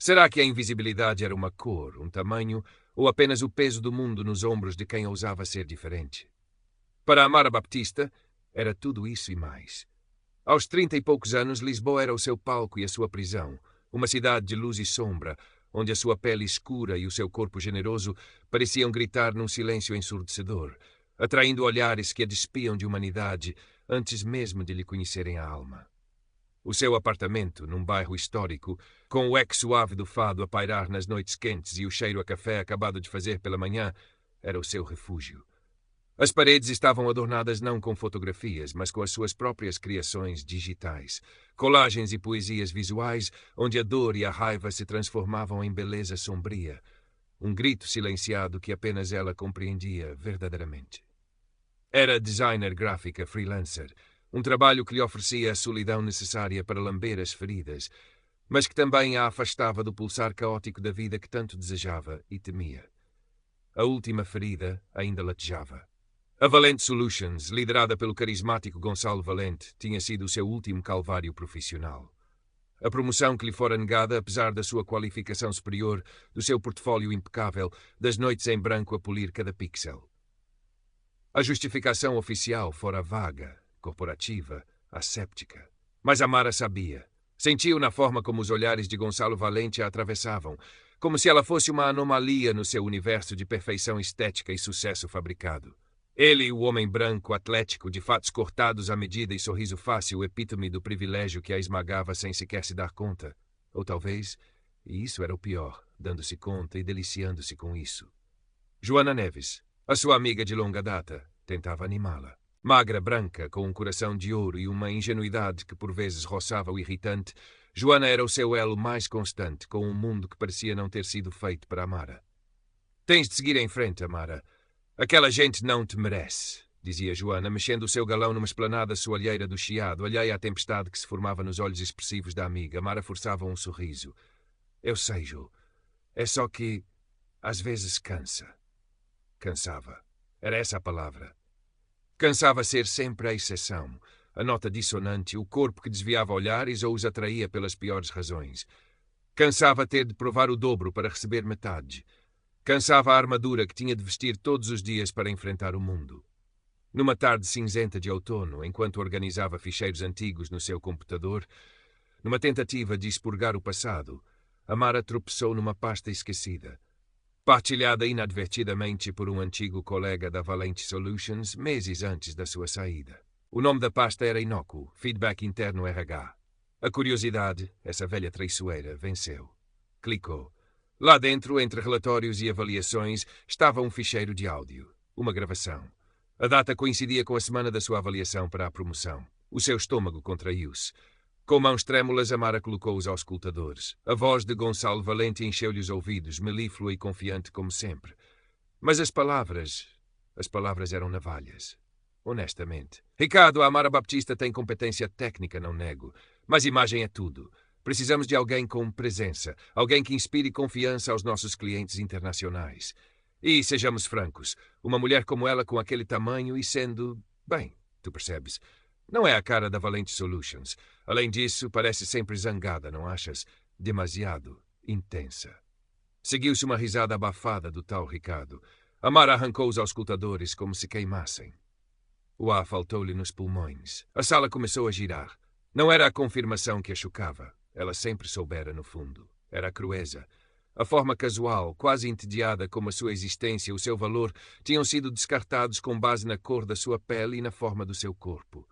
Será que a invisibilidade era uma cor, um tamanho, ou apenas o peso do mundo nos ombros de quem ousava ser diferente? Para Amara Baptista, era tudo isso e mais. Aos 30 e poucos anos, Lisboa era o seu palco e a sua prisão, uma cidade de luz e sombra, onde a sua pele escura e o seu corpo generoso pareciam gritar num silêncio ensurdecedor, atraindo olhares que a despiam de humanidade antes mesmo de lhe conhecerem a alma. O seu apartamento, num bairro histórico, com o eco suave do fado a pairar nas noites quentes e o cheiro a café acabado de fazer pela manhã, era o seu refúgio. As paredes estavam adornadas não com fotografias, mas com as suas próprias criações digitais, colagens e poesias visuais, onde a dor e a raiva se transformavam em beleza sombria, um grito silenciado que apenas ela compreendia verdadeiramente. Era designer gráfica freelancer, um trabalho que lhe oferecia a solidão necessária para lamber as feridas, mas que também a afastava do pulsar caótico da vida que tanto desejava e temia. A última ferida ainda latejava. A Valente Solutions, liderada pelo carismático Gonçalo Valente, tinha sido o seu último calvário profissional. A promoção que lhe fora negada, apesar da sua qualificação superior, do seu portfólio impecável, das noites em branco a polir cada pixel. A justificação oficial fora vaga, corporativa, asséptica. Mas Amara sabia. Sentiu na forma como os olhares de Gonçalo Valente a atravessavam, como se ela fosse uma anomalia no seu universo de perfeição estética e sucesso fabricado. Ele, o homem branco, atlético, de fatos cortados à medida e sorriso fácil, o epítome do privilégio que a esmagava sem sequer se dar conta. Ou talvez, e isso era o pior, dando-se conta e deliciando-se com isso. Joana Neves, a sua amiga de longa data, tentava animá-la. Magra, branca, com um coração de ouro e uma ingenuidade que por vezes roçava o irritante, Joana era o seu elo mais constante com um mundo que parecia não ter sido feito para Amara. Tens de seguir em frente, Amara. Aquela gente não te merece, dizia Joana, mexendo o seu galão numa esplanada soalheira do Chiado, alheia à tempestade que se formava nos olhos expressivos da amiga. Amara forçava um sorriso. Eu sei, Jo. É só que, às vezes, cansa. Cansava. Era essa a palavra. Cansava ser sempre a exceção, a nota dissonante, o corpo que desviava olhares ou os atraía pelas piores razões. Cansava ter de provar o dobro para receber metade. Cansava a armadura que tinha de vestir todos os dias para enfrentar o mundo. Numa tarde cinzenta de outono, enquanto organizava ficheiros antigos no seu computador, numa tentativa de expurgar o passado, Amara tropeçou numa pasta esquecida, partilhada inadvertidamente por um antigo colega da Valente Solutions meses antes da sua saída. O nome da pasta era inócuo, Feedback Interno RH. A curiosidade, essa velha traiçoeira, venceu. Clicou. Lá dentro, entre relatórios e avaliações, estava um ficheiro de áudio, uma gravação. A data coincidia com a semana da sua avaliação para a promoção. O seu estômago contraiu-se. Com mãos trêmulas, Amara colocou os auscultadores. A voz de Gonçalo Valente encheu-lhe os ouvidos, melíflua e confiante como sempre. Mas as palavras eram navalhas. Honestamente. Ricardo, a Amara Baptista tem competência técnica, não nego. Mas imagem é tudo. Precisamos de alguém com presença, alguém que inspire confiança aos nossos clientes internacionais. E, sejamos francos, uma mulher como ela com aquele tamanho e sendo... Bem, tu percebes. Não é a cara da Valente Solutions. Além disso, parece sempre zangada, não achas? Demasiado intensa. Seguiu-se uma risada abafada do tal Ricardo. Amara arrancou os auscultadores como se queimassem. O ar faltou-lhe nos pulmões. A sala começou a girar. Não era a confirmação que a chocava. Ela sempre soubera, no fundo. Era a crueza. A forma casual, quase entediada como a sua existência e o seu valor, tinham sido descartados com base na cor da sua pele e na forma do seu corpo.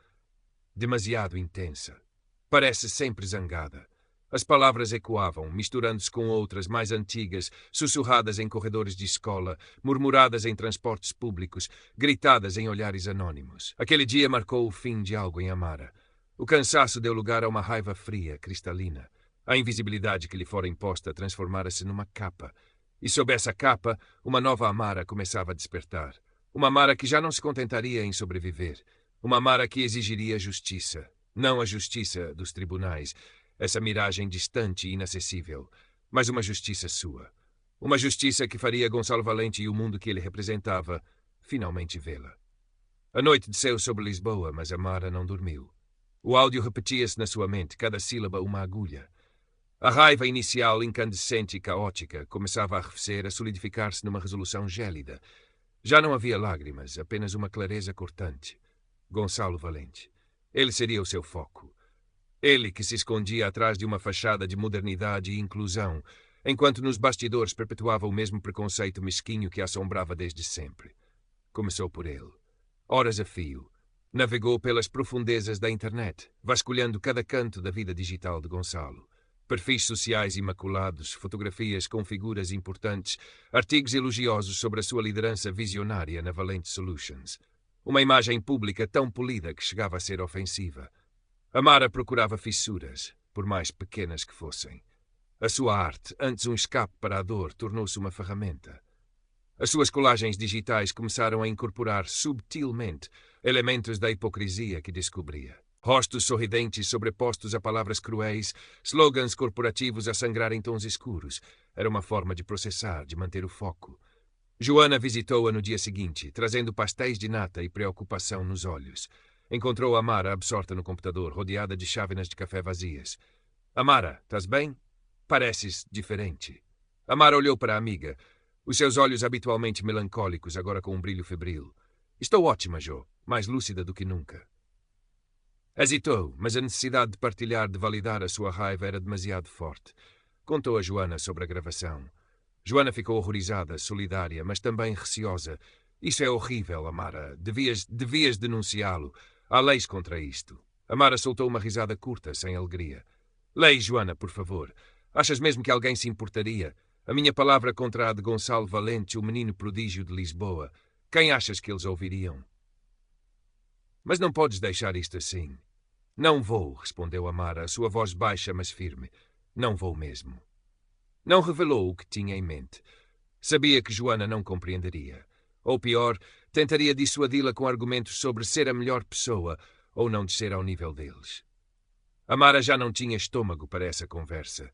Demasiado intensa. Parece sempre zangada. As palavras ecoavam, misturando-se com outras mais antigas, sussurradas em corredores de escola, murmuradas em transportes públicos, gritadas em olhares anônimos. Aquele dia marcou o fim de algo em Amara. O cansaço deu lugar a uma raiva fria, cristalina. A invisibilidade que lhe fora imposta transformara-se numa capa. E sob essa capa, uma nova Amara começava a despertar. Uma Amara que já não se contentaria em sobreviver. Uma Amara que exigiria justiça. Não a justiça dos tribunais, essa miragem distante e inacessível, mas uma justiça sua. Uma justiça que faria Gonçalo Valente e o mundo que ele representava finalmente vê-la. A noite desceu sobre Lisboa, mas Amara não dormiu. O áudio repetia-se na sua mente, cada sílaba uma agulha. A raiva inicial, incandescente e caótica, começava a arrefecer, a solidificar-se numa resolução gélida. Já não havia lágrimas, apenas uma clareza cortante. Gonçalo Valente. Ele seria o seu foco. Ele que se escondia atrás de uma fachada de modernidade e inclusão, enquanto nos bastidores perpetuava o mesmo preconceito mesquinho que a assombrava desde sempre. Começou por ele. Horas a fio. Navegou pelas profundezas da internet, vasculhando cada canto da vida digital de Gonçalo. Perfis sociais imaculados, fotografias com figuras importantes, artigos elogiosos sobre a sua liderança visionária na Valente Solutions. Uma imagem pública tão polida que chegava a ser ofensiva. Amara procurava fissuras, por mais pequenas que fossem. A sua arte, antes um escape para a dor, tornou-se uma ferramenta. As suas colagens digitais começaram a incorporar subtilmente elementos da hipocrisia que descobria. Rostos sorridentes sobrepostos a palavras cruéis, slogans corporativos a sangrar em tons escuros. Era uma forma de processar, de manter o foco. Joana visitou-a no dia seguinte, trazendo pastéis de nata e preocupação nos olhos. Encontrou Amara absorta no computador, rodeada de chávenas de café vazias. Amara, estás bem? Pareces diferente. Amara olhou para a amiga, os seus olhos habitualmente melancólicos, agora com um brilho febril. Estou ótima, Jo, mais lúcida do que nunca. Hesitou, mas a necessidade de partilhar, de validar a sua raiva era demasiado forte. Contou a Joana sobre a gravação. Joana ficou horrorizada, solidária, mas também receosa. Isso é horrível, Amara. Devias denunciá-lo. Há leis contra isto. Amara soltou uma risada curta, sem alegria. Leis, Joana, por favor. Achas mesmo que alguém se importaria? A minha palavra contra a de Gonçalo Valente, o menino prodígio de Lisboa. Quem achas que eles ouviriam? Mas não podes deixar isto assim. Não vou, respondeu Amara, a sua voz baixa, mas firme. Não vou mesmo. Não revelou o que tinha em mente. Sabia que Joana não compreenderia. Ou pior, tentaria dissuadi-la com argumentos sobre ser a melhor pessoa ou não descer ao nível deles. Amara já não tinha estômago para essa conversa.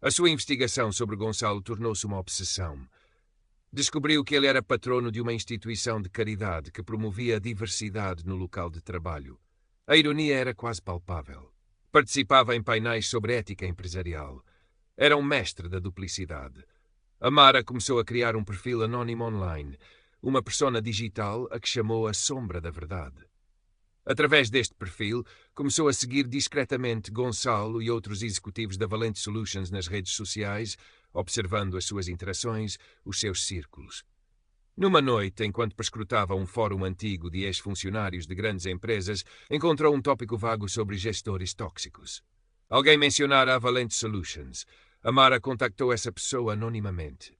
A sua investigação sobre Gonçalo tornou-se uma obsessão. Descobriu que ele era patrono de uma instituição de caridade que promovia a diversidade no local de trabalho. A ironia era quase palpável. Participava em painéis sobre ética empresarial. Era um mestre da duplicidade. Amara começou a criar um perfil anónimo online, uma persona digital a que chamou a Sombra da Verdade. Através deste perfil, começou a seguir discretamente Gonçalo e outros executivos da Valente Solutions nas redes sociais, observando as suas interações, os seus círculos. Numa noite, enquanto perscrutava um fórum antigo de ex-funcionários de grandes empresas, encontrou um tópico vago sobre gestores tóxicos. Alguém mencionara a Valente Solutions. Amara contactou essa pessoa anonimamente.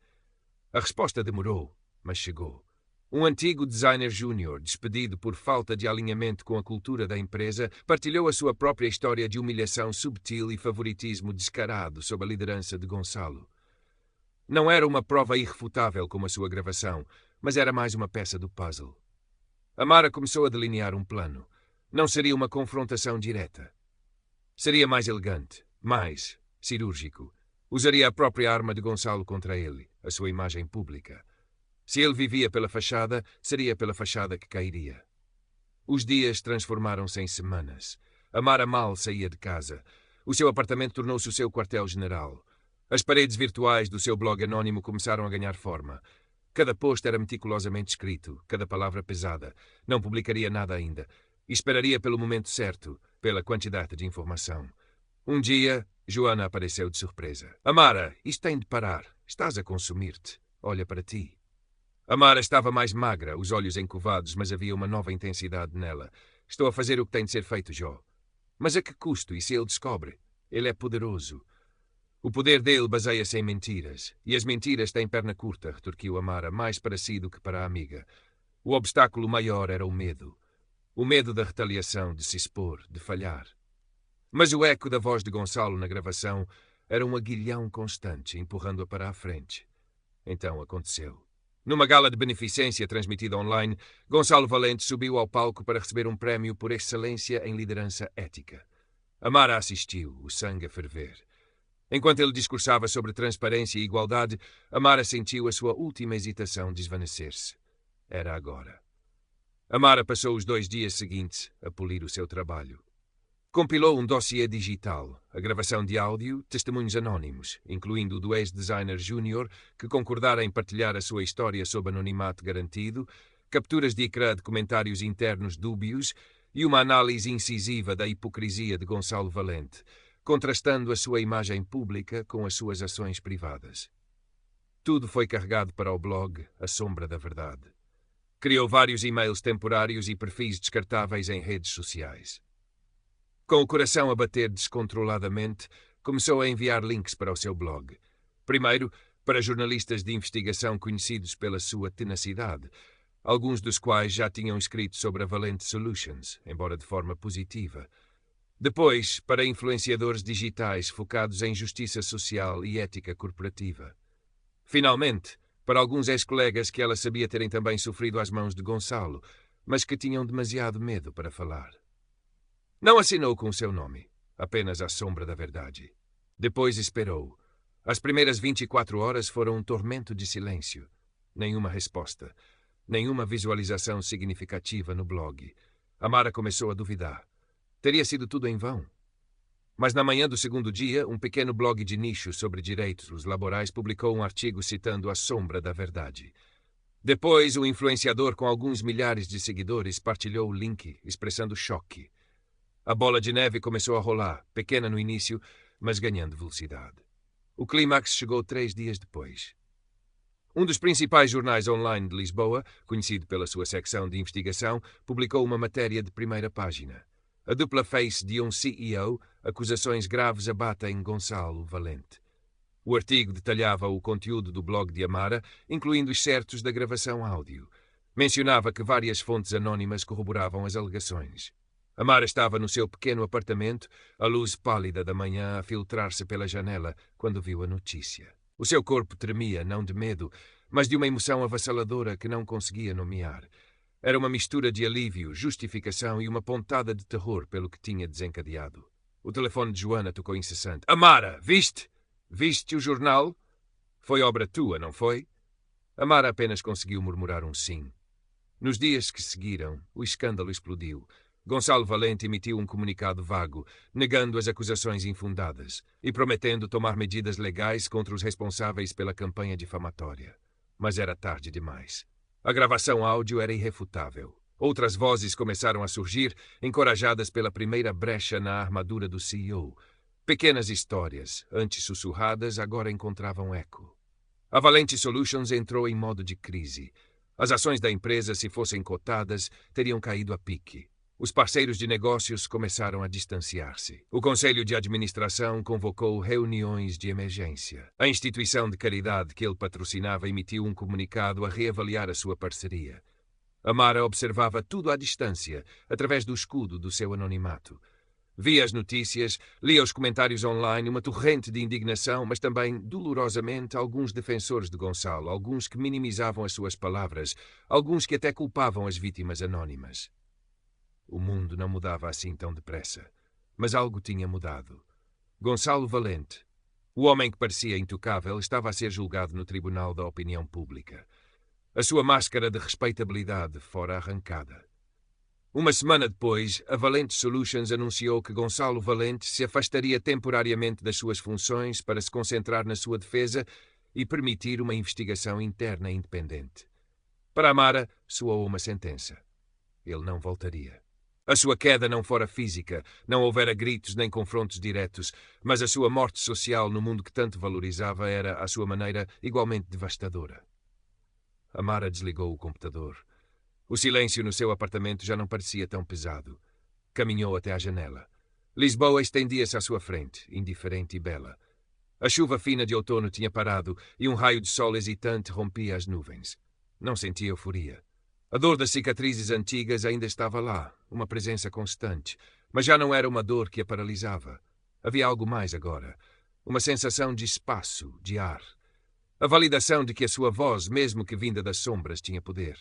A resposta demorou, mas chegou. Um antigo designer júnior, despedido por falta de alinhamento com a cultura da empresa, partilhou a sua própria história de humilhação subtil e favoritismo descarado sob a liderança de Gonçalo. Não era uma prova irrefutável como a sua gravação, mas era mais uma peça do puzzle. Amara começou a delinear um plano. Não seria uma confrontação direta. Seria mais elegante, mais cirúrgico. Usaria a própria arma de Gonçalo contra ele, a sua imagem pública. Se ele vivia pela fachada, seria pela fachada que cairia. Os dias transformaram-se em semanas. Amara mal saía de casa. O seu apartamento tornou-se o seu quartel-general. As paredes virtuais do seu blog anónimo começaram a ganhar forma. Cada post era meticulosamente escrito, cada palavra pesada. Não publicaria nada ainda. E esperaria pelo momento certo, pela quantidade de informação. Um dia, Joana apareceu de surpresa. Amara, isto tem de parar. Estás a consumir-te. Olha para ti. Amara estava mais magra, os olhos encovados, mas havia uma nova intensidade nela. Estou a fazer o que tem de ser feito, Jo. Mas a que custo? E se ele descobre? Ele é poderoso. O poder dele baseia-se em mentiras. E as mentiras têm perna curta, retorquiu Amara, mais para si do que para a amiga. O obstáculo maior era o medo. O medo da retaliação, de se expor, de falhar. Mas o eco da voz de Gonçalo na gravação era um aguilhão constante, empurrando-a para a frente. Então aconteceu. Numa gala de beneficência transmitida online, Gonçalo Valente subiu ao palco para receber um prémio por excelência em liderança ética. Amara assistiu, o sangue a ferver. Enquanto ele discursava sobre transparência e igualdade, Amara sentiu a sua última hesitação desvanecer-se. Era agora. Amara passou os 2 dias seguintes a polir o seu trabalho. Compilou um dossiê digital, a gravação de áudio, testemunhos anónimos, incluindo o do ex-designer júnior que concordara em partilhar a sua história sob anonimato garantido, capturas de ecrã de comentários internos dúbios e uma análise incisiva da hipocrisia de Gonçalo Valente, contrastando a sua imagem pública com as suas ações privadas. Tudo foi carregado para o blog A Sombra da Verdade. Criou vários e-mails temporários e perfis descartáveis em redes sociais. Com o coração a bater descontroladamente, começou a enviar links para o seu blog. Primeiro, para jornalistas de investigação conhecidos pela sua tenacidade, alguns dos quais já tinham escrito sobre a Valente Solutions, embora de forma positiva. Depois, para influenciadores digitais focados em justiça social e ética corporativa. Finalmente, para alguns ex-colegas que ela sabia terem também sofrido às mãos de Gonçalo, mas que tinham demasiado medo para falar. Não assinou com o seu nome, apenas A Sombra da Verdade. Depois esperou. As primeiras 24 horas foram um tormento de silêncio. Nenhuma resposta. Nenhuma visualização significativa no blog. Amara começou a duvidar. Teria sido tudo em vão. Mas na manhã do segundo dia, um pequeno blog de nicho sobre direitos laborais publicou um artigo citando A Sombra da Verdade. Depois, o influenciador com alguns milhares de seguidores partilhou o link, expressando choque. A bola de neve começou a rolar, pequena no início, mas ganhando velocidade. O clímax chegou 3 dias depois. Um dos principais jornais online de Lisboa, conhecido pela sua secção de investigação, publicou uma matéria de primeira página. A dupla face de um CEO, acusações graves abatem Gonçalo Valente. O artigo detalhava o conteúdo do blog de Amara, incluindo excertos da gravação áudio. Mencionava que várias fontes anónimas corroboravam as alegações. Amara estava no seu pequeno apartamento, a luz pálida da manhã a filtrar-se pela janela quando viu a notícia. O seu corpo tremia, não de medo, mas de uma emoção avassaladora que não conseguia nomear. Era uma mistura de alívio, justificação e uma pontada de terror pelo que tinha desencadeado. O telefone de Joana tocou incessante. Amara, viste? Viste o jornal? Foi obra tua, não foi? Amara apenas conseguiu murmurar um sim. Nos dias que seguiram, o escândalo explodiu. Gonçalo Valente emitiu um comunicado vago, negando as acusações infundadas e prometendo tomar medidas legais contra os responsáveis pela campanha difamatória. Mas era tarde demais. A gravação áudio era irrefutável. Outras vozes começaram a surgir, encorajadas pela primeira brecha na armadura do CEO. Pequenas histórias, antes sussurradas, agora encontravam eco. A Valente Solutions entrou em modo de crise. As ações da empresa, se fossem cotadas, teriam caído a pique. Os parceiros de negócios começaram a distanciar-se. O Conselho de Administração convocou reuniões de emergência. A instituição de caridade que ele patrocinava emitiu um comunicado a reavaliar a sua parceria. Amara observava tudo à distância, através do escudo do seu anonimato. Via as notícias, lia os comentários online, uma torrente de indignação, mas também, dolorosamente, alguns defensores de Gonçalo, alguns que minimizavam as suas palavras, alguns que até culpavam as vítimas anónimas. O mundo não mudava assim tão depressa, mas algo tinha mudado. Gonçalo Valente, o homem que parecia intocável, estava a ser julgado no tribunal da opinião pública. A sua máscara de respeitabilidade fora arrancada. Uma semana depois, a Valente Solutions anunciou que Gonçalo Valente se afastaria temporariamente das suas funções para se concentrar na sua defesa e permitir uma investigação interna independente. Para Amara, soou uma sentença. Ele não voltaria. A sua queda não fora física, não houvera gritos nem confrontos diretos, mas a sua morte social no mundo que tanto valorizava era, à sua maneira, igualmente devastadora. Amara desligou o computador. O silêncio no seu apartamento já não parecia tão pesado. Caminhou até à janela. Lisboa estendia-se à sua frente, indiferente e bela. A chuva fina de outono tinha parado e um raio de sol hesitante rompia as nuvens. Não sentia euforia. A dor das cicatrizes antigas ainda estava lá, uma presença constante, mas já não era uma dor que a paralisava. Havia algo mais agora, uma sensação de espaço, de ar. A validação de que a sua voz, mesmo que vinda das sombras, tinha poder.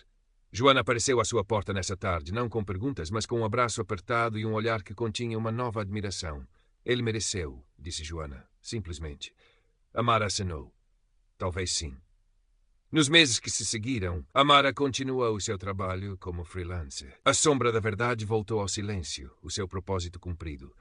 Joana apareceu à sua porta nessa tarde, não com perguntas, mas com um abraço apertado e um olhar que continha uma nova admiração. Ele mereceu, disse Joana, simplesmente. Amara acenou. Talvez sim. Nos meses que se seguiram, Amara continuou o seu trabalho como freelancer. A sombra da verdade voltou ao silêncio, o seu propósito cumprido.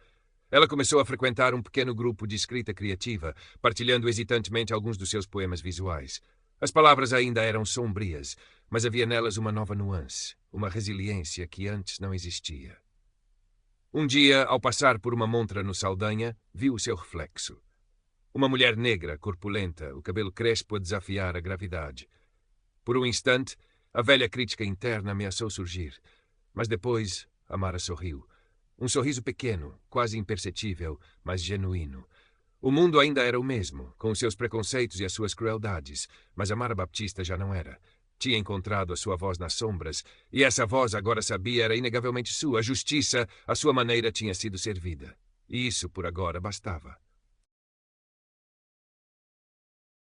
Ela começou a frequentar um pequeno grupo de escrita criativa, partilhando hesitantemente alguns dos seus poemas visuais. As palavras ainda eram sombrias, mas havia nelas uma nova nuance, uma resiliência que antes não existia. Um dia, ao passar por uma montra no Saldanha, viu o seu reflexo. Uma mulher negra, corpulenta, o cabelo crespo a desafiar a gravidade. Por um instante, a velha crítica interna ameaçou surgir, mas depois Amara sorriu. Um sorriso pequeno, quase imperceptível, mas genuíno. O mundo ainda era o mesmo, com os seus preconceitos e as suas crueldades, mas Amara Baptista já não era. Tinha encontrado a sua voz nas sombras, e essa voz agora sabia era inegavelmente sua. A justiça, à sua maneira, tinha sido servida. E isso, por agora, bastava.